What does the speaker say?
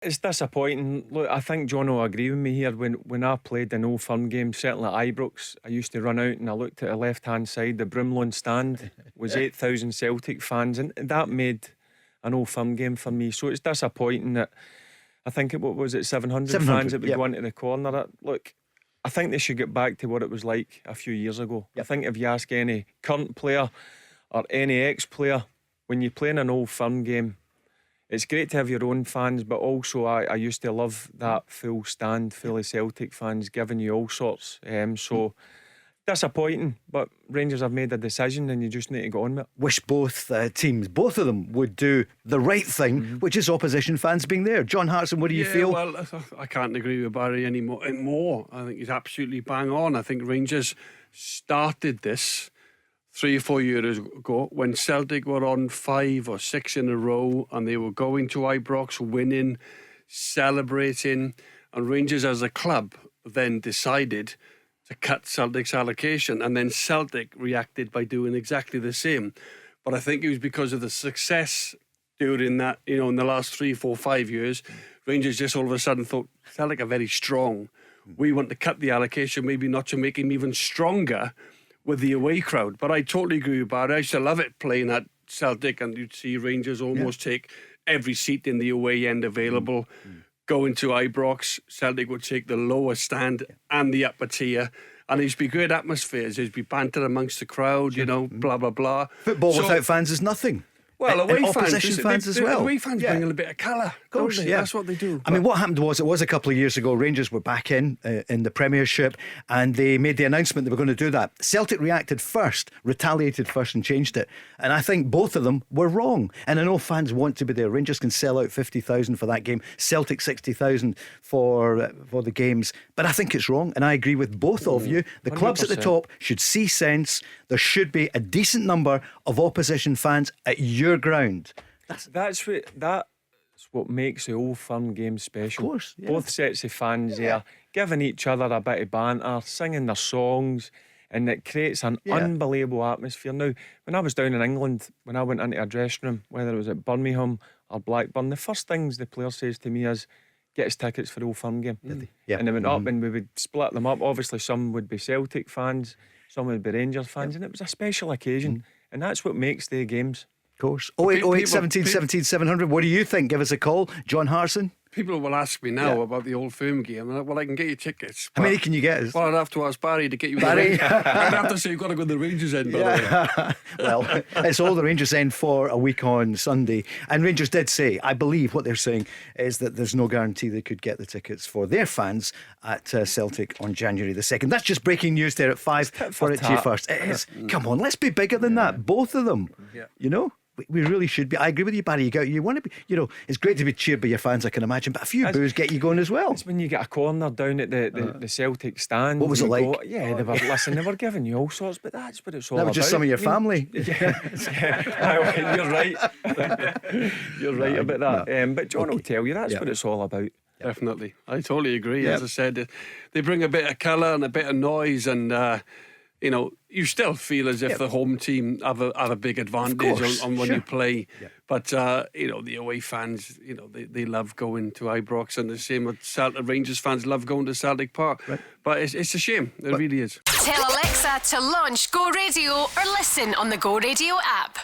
It's disappointing. Look, I think John will agree with me here. When I played in Old Firm games, certainly at Ibrox, I used to run out and I looked at the left hand side. The Brimlone stand was 8,000 Celtic fans, and that made an Old Firm game for me. So it's disappointing that I think what was it, 700 fans that would go into the corner. Look, I think they should get back to what it was like a few years ago. I think if you ask any current player or any ex-player, when you play in an Old Firm game, it's great to have your own fans, but also I used to love that full stand, full of Celtic fans giving you all sorts. So disappointing, but Rangers have made a decision and you just need to go on with it. Wish both teams, both of them, would do the right thing, which is opposition fans being there. John Hartson, what do you feel? Well, I can't agree with Barry anymore. I think he's absolutely bang on. I think Rangers started this 3 or 4 years ago when Celtic were on 5 or 6 in a row and they were going to Ibrox, winning, celebrating, and Rangers as a club then decided to cut Celtic's allocation, and then Celtic reacted by doing exactly the same. But I think it was because of the success during that, in the last 3, 4, 5 years, Rangers just all of a sudden thought Celtic are very strong. We want to cut the allocation, maybe not to make him even stronger with the away crowd. But I totally agree with Barry. I used to love it playing at Celtic, and you'd see Rangers almost take every seat in the away end available. Going to Ibrox, Celtic would take the lower stand and the upper tier, and there'd be great atmospheres. There'd be banter amongst the crowd, blah blah blah. Football without fans is nothing. Well, and opposition fans as well. Away fans bring a bit of colour. Of course, that's what they do. I mean, what happened was, it was a couple of years ago, Rangers were back in the Premiership, and they made the announcement they were going to do that. Celtic reacted first, retaliated first, and changed it. And I think both of them were wrong. And I know fans want to be there. Rangers can sell out 50,000 for that game, Celtic 60,000 for the games. But I think it's wrong, and I agree with both of you. The 100%. Clubs at the top should see sense. There should be a decent number of opposition fans at your ground. That's what makes the Old Firm game special. Of course, both sets of fans there, giving each other a bit of banter, singing their songs, and it creates an unbelievable atmosphere. Now, when I was down in England, when I went into a dressing room, whether it was at Birmingham or Blackburn, the first things the player says to me is, get us tickets for the Old Firm game. And they went up and we would split them up. Obviously some would be Celtic fans, some would be Rangers fans, and it was a special occasion, and that's what makes the games. Of course. 08 17 17 700. What do you think? Give us a call. John Hartson. People will ask me now about the Old Firm game. Well, I can get you tickets. How many can you get us? Well, I'd have to ask Barry to get you. Barry? I'd have to say you've got to go to the Rangers end, by the way. Well, it's all the Rangers end for a week on Sunday. And Rangers did say, I believe what they're saying is that there's no guarantee they could get the tickets for their fans at Celtic on January the 2nd. That's just breaking news there at 5 for it to you first. It is. Come on, let's be bigger than that. Both of them. We really should be. I agree with you, Barry. You want to be, it's great to be cheered by your fans, I can imagine, but a few boos get you going as well. It's when you get a corner down at the Celtic stand. What was it like? They were giving you all sorts, but that's what it's all that about. Was just some of your family. You're right. You're right about that. But John will tell you that's what it's all about. Definitely. I totally agree. As I said, they bring a bit of colour and a bit of noise, and you still feel as if the home team have a big advantage on when you play. But the away fans, they love going to Ibrox, and the same with Rangers fans love going to Celtic Park. But it's a shame. It really is. Tell Alexa to launch Go Radio or listen on the Go Radio app.